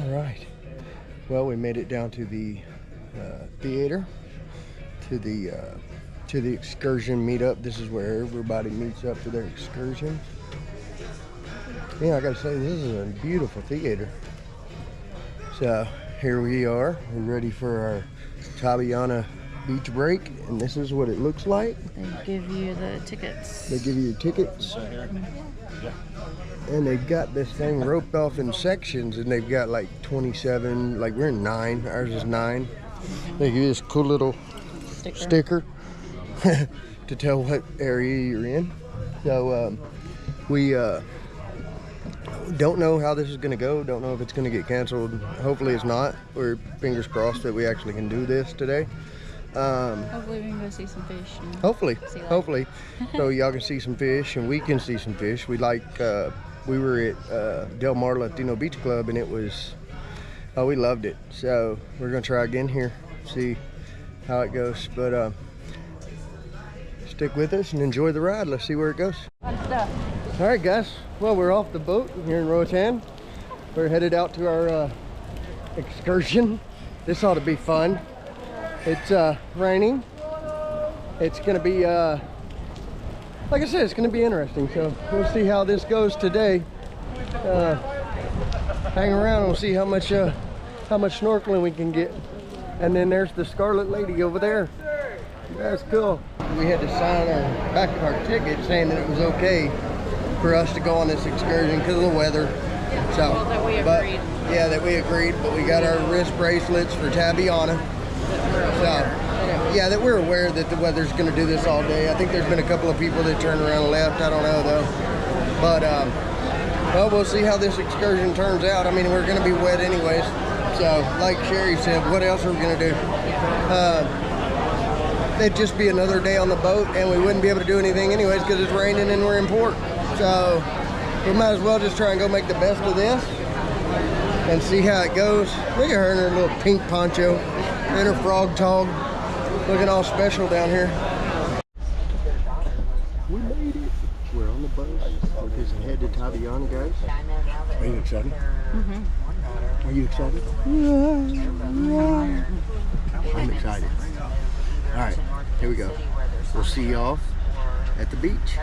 All right. Well, we made it down to the theater, to the excursion meetup. This is where everybody meets up for their excursions. Yeah, I gotta say, this is a beautiful theater. So here we are. We're ready for our Tabyana Beach break, and this is what it looks like. They give you the tickets. They give you your tickets. And they've got this thing roped off in sections, and they've got like 27, like we're in 9, ours is 9. They give you this cool little sticker to tell what area you're in. So we don't know how this is gonna go, don't know if it's gonna get canceled. Hopefully it's not. We're fingers crossed that we actually can do this today. Hopefully we can go see some fish. Hopefully. So y'all can see some fish and we can see some fish. We were at Del Mar Latino Beach Club, and it was, we loved it. So we're gonna try again here, see how it goes. But stick with us and enjoy the ride. Let's see where it goes. All right, guys. Well, we're off the boat here in Roatán. We're headed out to our excursion. This ought to be fun. It's raining. It's gonna be like I said, it's gonna be interesting. So we'll see how this goes today. Hang around and we'll see how much snorkeling we can get. And then there's the Scarlet Lady over there. That's cool. We had to sign our back of our ticket saying that it was okay for us to go on this excursion because of the weather. So, well, that we agreed. Yeah, that we agreed. But we got our wrist bracelets for Tabyana. Yeah, that we're aware that the weather's going to do this all day. I think there's been a couple of people that turned around and left. I don't know though. But well, we'll see how this excursion turns out. I mean, we're going to be wet anyways. So, like Sheri said, what else are we going to do? It'd just be another day on the boat, and we wouldn't be able to do anything anyways because it's raining and we're in port. So we might as well just try and go make the best of this and see how it goes. Look at her in her little pink poncho and her frog tog, looking all special down here. We made it. We're on the boat. We're just headed to Tabyana, guys. Are you excited? Mm-hmm. Are you excited? Yeah. I'm excited. All right, here we go. We'll see y'all at the beach.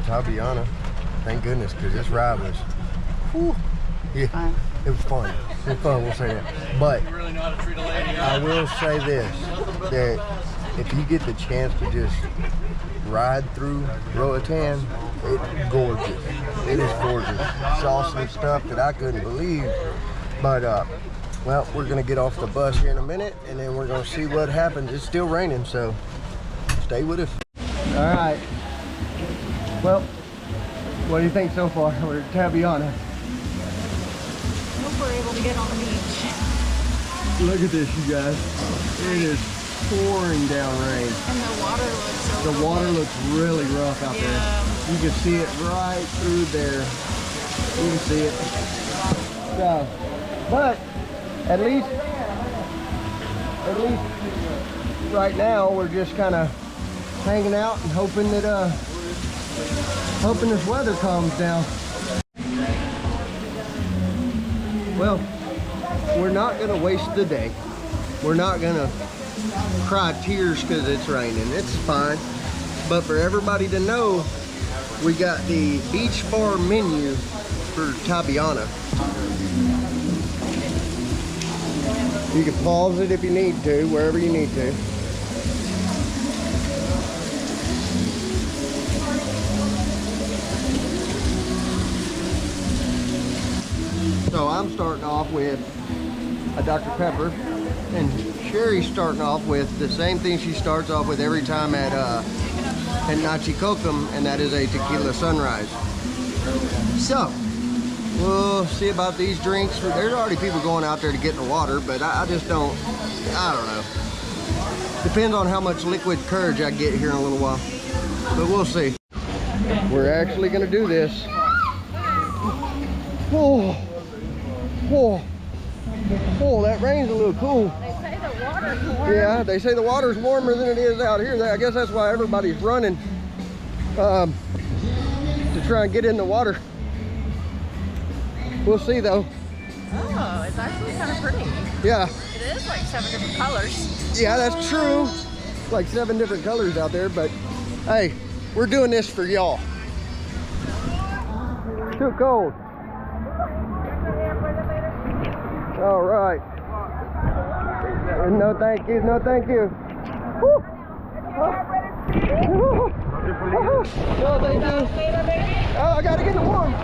Tabyana, thank goodness, because this ride was, whew, yeah, it was fun. It was fun, we'll say that. But I will say this, that if you get the chance to just ride through Roatán, it's gorgeous. It is gorgeous. Saw some stuff that I couldn't believe. But well, we're gonna get off the bus here in a minute, and then we're gonna see what happens. It's still raining, so stay with us. All right. Well, what do you think so far? We're at Tabyana. I hope we're able to get on the beach. Look at this, you guys. It is pouring down rain. And the water looks so The water looks really rough out there. You can see it right through there. You can see it. So, but at least right now we're just kind of hanging out and hoping that hoping this weather calms down. Well, we're not gonna waste the day. We're not gonna cry tears because it's raining. It's fine. But for everybody to know, we got the beach bar menu for Tabyana. You can pause it if you need to, wherever you need to. So I'm starting off with a Dr. Pepper, and Sheri's starting off with the same thing she starts off with every time at Nachi Kokum, and that is a tequila sunrise. So we'll see about these drinks. There's already people going out there to get in the water, but I just don't, I don't know. Depends on how much liquid courage I get here in a little while, but we'll see. We're actually gonna do this. Oh, oh, oh, that rain's a little cool. They say the water's warm. Yeah, they say the water's warmer than it is out here. I guess that's why everybody's running to try and get in the water. We'll see though. Oh, it's actually kind of pretty. Yeah. It is like 7 different colors. Yeah, that's true. Like 7 different colors out there, but hey, we're doing this for y'all. Too cold. All right. No thank you, no thank you. Woo. No thank you. Oh, I gotta get the warm.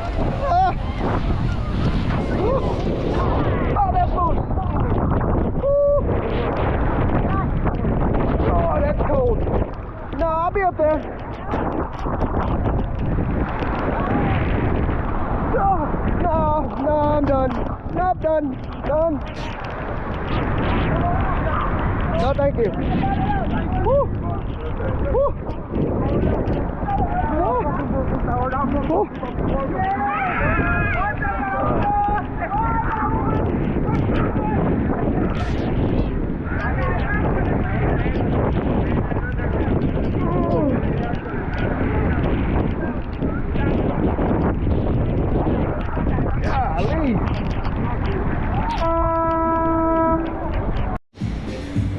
Oh, that's cold. Oh, that's cold. No, I'll be up there. No, I'm done. No, I'm done. Done. No, thank you. Woo. Woo. Woo.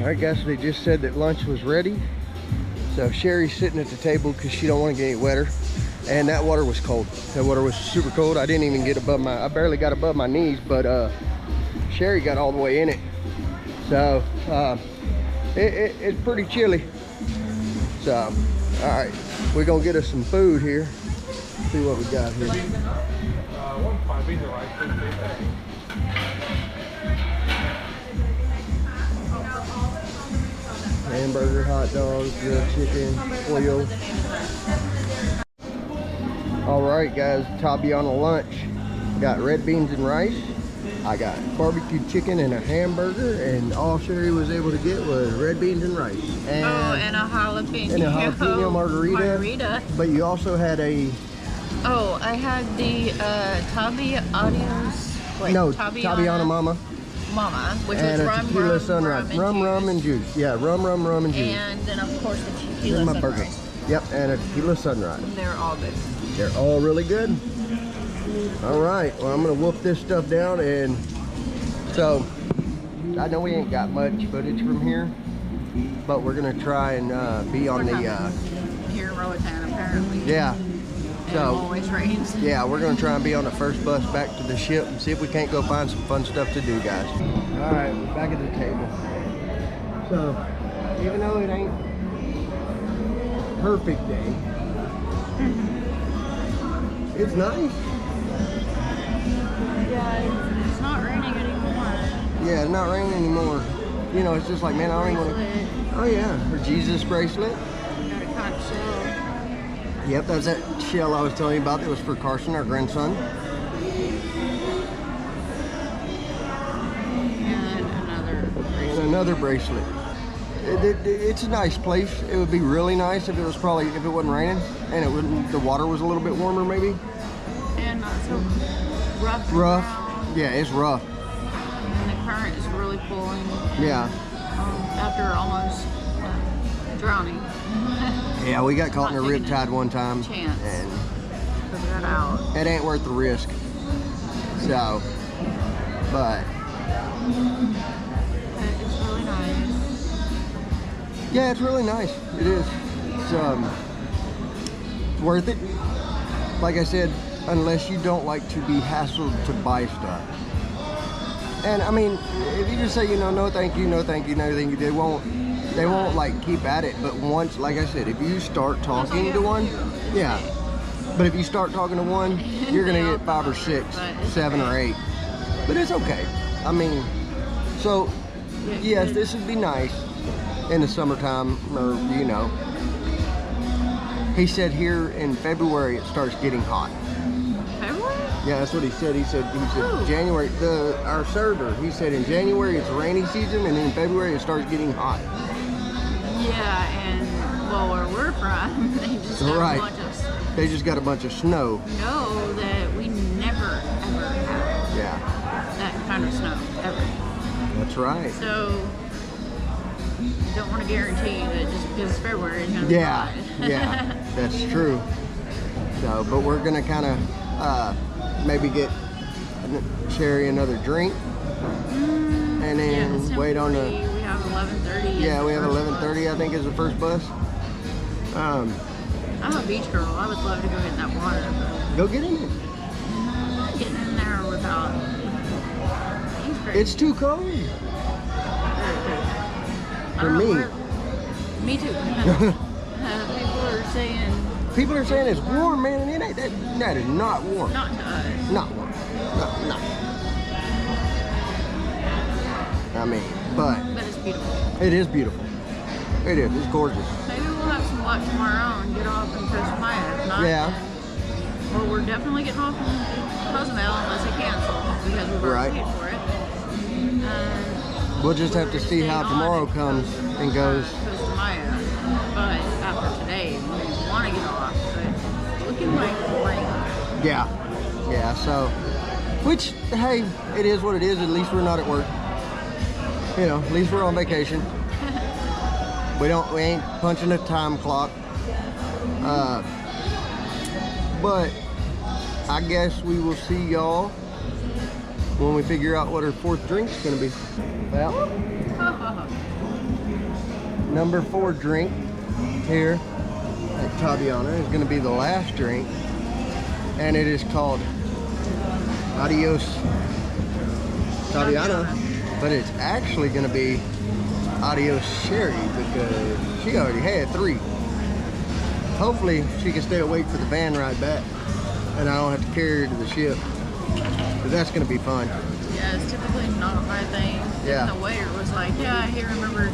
Alright guys, so they just said that lunch was ready. So Sheri's sitting at the table because she don't want to get any wetter. And that water was cold. That water was super cold. I didn't even get above my, I barely got above my knees, but Sheri got all the way in it. So it's pretty chilly. So, alright, we're gonna get us some food here. See what we got here. Hamburger, hot dogs, grilled chicken, oil. All right, guys, Tabyana lunch. Got red beans and rice. I got barbecue chicken and a hamburger, and all Sheri was able to get was red beans and rice. And a jalapeno. And a jalapeno margarita. But you also had a... Oh, I had the Tabyana Mama, which and was a tequila sunrise. Rum and juice. Yeah, rum and juice. And then of course the tequila my sunrise. burger. Yep, and a tequila sunrise. And they're all good. They're all really good. All right, well, I'm gonna whoop this stuff down, and so I know we ain't got much footage from here, but we're gonna try and be on the here in Roatán apparently. Yeah. So, it always rains. Yeah, we're gonna try and be on the first bus back to the ship and see if we can't go find some fun stuff to do, guys. All right, we're back at the table. So, even though it ain't a perfect day, it's nice. Yeah, it's not raining anymore. Yeah, it's not raining anymore. You know, it's just like, man, I don't even want to. Oh yeah, her Jesus bracelet. Got a conch shell. Yep, that's that shell I was telling you about. That was for Carson, our grandson. And another bracelet. It's a nice place. It would be really nice if it was probably, if it wasn't raining and it wouldn't, the water was a little bit warmer maybe. And not so rough. Rough. Yeah, it's rough. And the current is really pulling. Yeah. After almost drowning. Yeah, we got caught in a riptide one time. Chance. And figure it out. It ain't worth the risk. So, but it's really nice. Yeah, it's really nice. It is. It's worth it. Like I said, unless you don't like to be hassled to buy stuff. And I mean, if you just say, you know, no thank you, no thank you, no thank you, they won't like keep at it. But once, like I said, if you start talking to one, yeah. But if you start talking to one, you're gonna get 5 or 6, 7 or 8. but it's okay. I mean, so yes, this would be nice in the summertime, or you know. He said here in February it starts getting hot. February? Yeah, that's what he said. He said January. Our server. He said in January it's rainy season, and in February it starts getting hot. Yeah, and well, where we're from, they just got a bunch of They just got a bunch of snow. snow that we never ever have. Yeah. That kind of snow ever. That's right. So I don't want to guarantee that just because it's February it's gonna be hot. Yeah, that's true. So, but we're gonna kind of maybe get Sheri another drink, and then wait on the. We have 11:30. Yeah, we have 11:30. I think is the first bus. I'm a beach girl. I would love to go get in that water. But Go get in it. I'm not getting in there without. It's too cold. For me. Me too. People are saying it's warm, man, and it ain't that is not warm. Not to us. Not warm. No. I mean, but it's beautiful. It is beautiful. It is. It's gorgeous. Maybe we'll have some luck tomorrow and get off in Costa Maya. If not, yeah. Well, we're definitely getting off in Cozumel unless they cancel because we've already paid for it. We'll just have to see how tomorrow comes and goes. Costa Maya. But after today, we want to get off. But looking like rain. Yeah. Yeah. So, which hey, it is what it is. At least we're not at work. You know, at least we're on vacation. We ain't punching a time clock. But I guess we will see y'all when we figure out what our fourth drink's gonna be. Well, number 4 drink here at Tabyana is gonna be the last drink, and it is called Adios Tabyana, but it's actually gonna be Adios Sheri because she already had 3. Hopefully she can stay awake for the van ride back and I don't have to carry her to the ship, but that's gonna be fun. Yeah, it's typically not my thing. Yeah. And the waiter was like, yeah, he remembered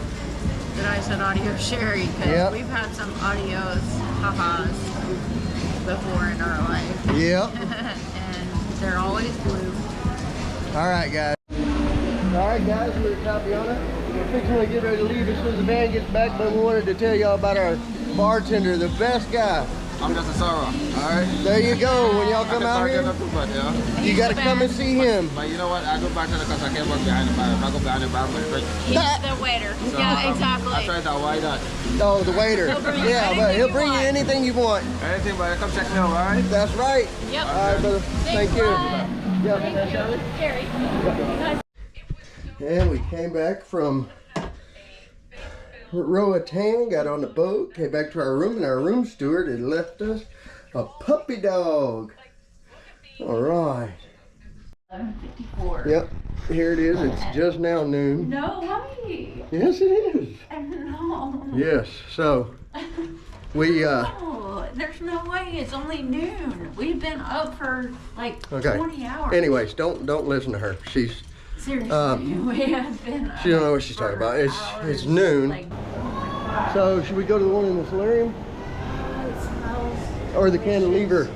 that I said Adios Sheri because we've had some adios ha-has before in our life. Yep. And they're always blue. Alright guys, we're at Tabyana. We're fixing to get ready to leave as soon as the van gets back, but we wanted to tell y'all about our bartender, the best guy. I'm just a sorrow. Alright. There you go. When y'all come out here, you gotta come and see him. But you know what? I go back to the because I can't work behind the bar. If I go behind the bar, I'm going to He's the waiter. So, yeah, exactly. I tried that. Why not? Oh, the waiter. Yeah, but he'll bring you anything you want. Anything, but come check me out, alright? That's right. Yep. Alright, brother. Thank you. Yep. Sheri. And we came back from Roatán, got on the boat, came back to our room, and our room steward had left us a puppy dog. All right. 11:54. Yep, here it is. It's just now noon. No way. Yes, it is. No. Yes, so we No, there's no way. It's only noon. We've been up for like 20 hours. Anyways, don't listen to her. She's seriously. We have been. She don't know what she's talking about. It's noon. So should we go to the one in the solarium? It smells. Or the cantilever?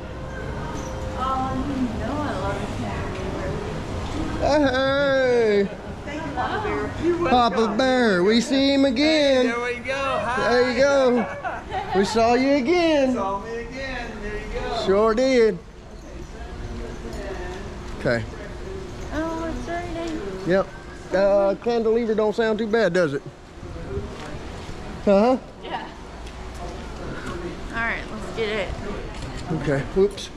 Oh, you know I love a cantilever. Hey! Papa Bear, we see him again. There we go. Hi. There you go. We saw you again. Saw me again. There you go. Sure did. Okay. Oh, it's raining. Yep. Cantilever don't sound too bad, does it? Uh-huh. Yeah. All right, let's get it. Okay. Whoops.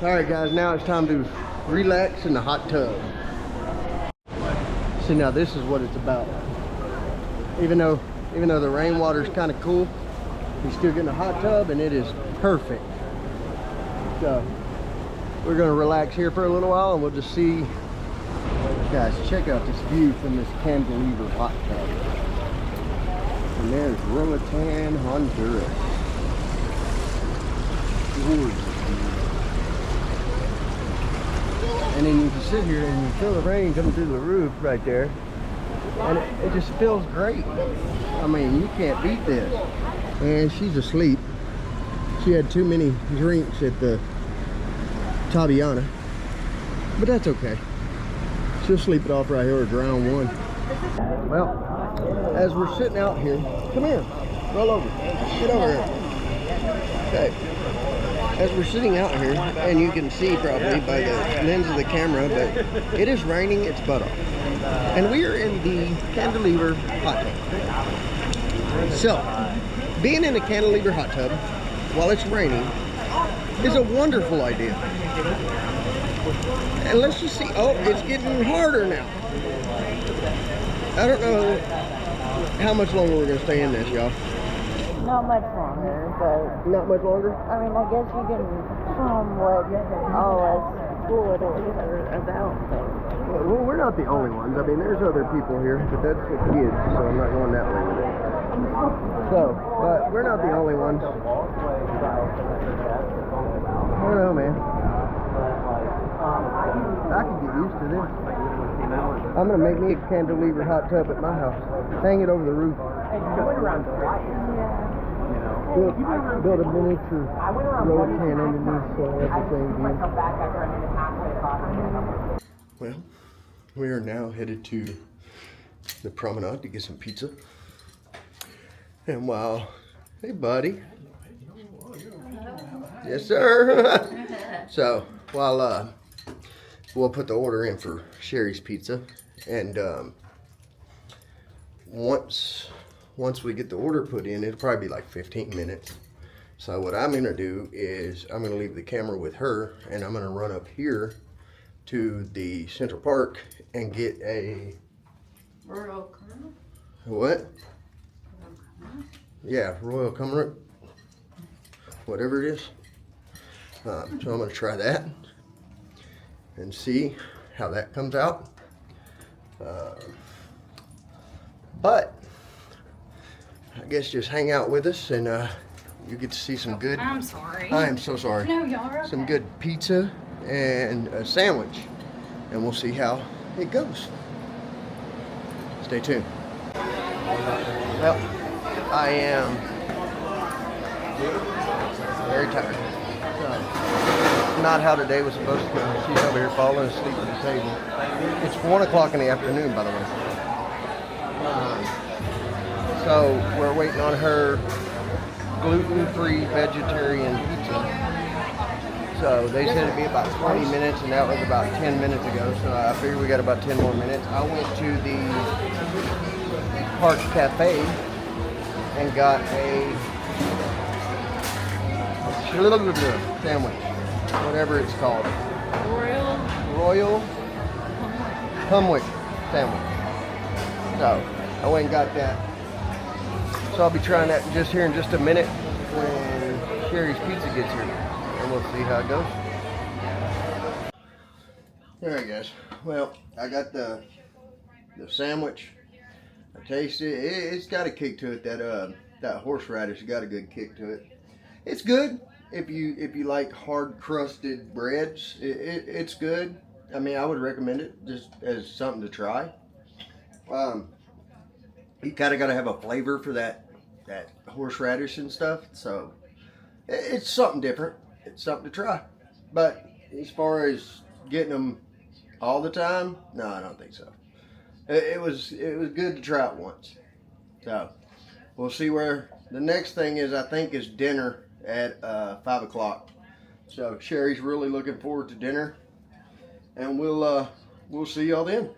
All right, guys. Now it's time to relax in the hot tub. See, now this is what it's about. Even though the rainwater is kind of cool, you still get in a hot tub, and it is perfect. So we're gonna relax here for a little while, and we'll just see. Guys, check out this view from this cantilever hot tub. And there's Roatán, Honduras. Gorgeous. And then you can sit here and you feel the rain coming through the roof right there. And it just feels great. I mean, you can't beat this. And she's asleep. She had too many drinks at the Tabyana. But that's okay. She'll sleep it off right here at round one. Well, as we're sitting out here, come here, roll over, get over here. Okay. As we're sitting out here, and you can see probably by the lens of the camera, but it is raining its butt off. And we are in the cantilever hot tub. So, being in a cantilever hot tub while it's raining is a wonderful idea. And let's just see, oh, it's getting harder now. I don't know how much longer we're going to stay in this, y'all. Not much longer, but Not much longer? I mean, I guess you can film what all us Floridas are about. Well, we're not the only ones. I mean, there's other people here, but that's the kids, so I'm not going that way with it. So, but we're not the only ones. I don't know, man. I can get used to this. I'm going to make me a cantilever hot tub at my house. Hang it over the roof. Build a miniature Roatán underneath so everything view. Well, we are now headed to the promenade to get some pizza. And while, hey buddy. Yes sir. So while we'll put the order in for Sheri's pizza, and once we get the order put in, it'll probably be like 15 minutes. So what I'm gonna do is I'm gonna leave the camera with her, and I'm gonna run up here to the Central Park and get a Royal Caramel? what? Yeah, Royal Caramel, whatever it is. So I'm gonna try that and see how that comes out. But I guess just hang out with us, and you get to see some good. I'm sorry. I am so sorry. No, y'all are okay. Some good pizza and a sandwich, and we'll see how it goes. Stay tuned. Well, I am very tired. Not how today was supposed to go. She's over here falling asleep at the table. It's 1 o'clock in the afternoon, by the way. So we're waiting on her gluten-free vegetarian pizza. So they said it'd be about 20 minutes, and that was about 10 minutes ago. So I figured we got about 10 more minutes. I went to the Park Cafe and got a sandwich, whatever it's called. Royal Humwick sandwich. So I went and got that. So I'll be trying that just here in just a minute when Sheri's Pizza gets here, and we'll see how it goes. Alright guys, well, I got the sandwich. I tasted it. It's got a kick to it. That horseradish got a good kick to it. It's good if you like hard crusted breads. It's good. I mean, I would recommend it just as something to try. You kind of got to have a flavor for that horseradish and stuff. So it's something different. It's something to try. But as far as getting them all the time, no, I don't think so. It was good to try it once. So we'll see where the next thing is. I think is dinner at 5 o'clock. So Sheri's really looking forward to dinner, and we'll see y'all then.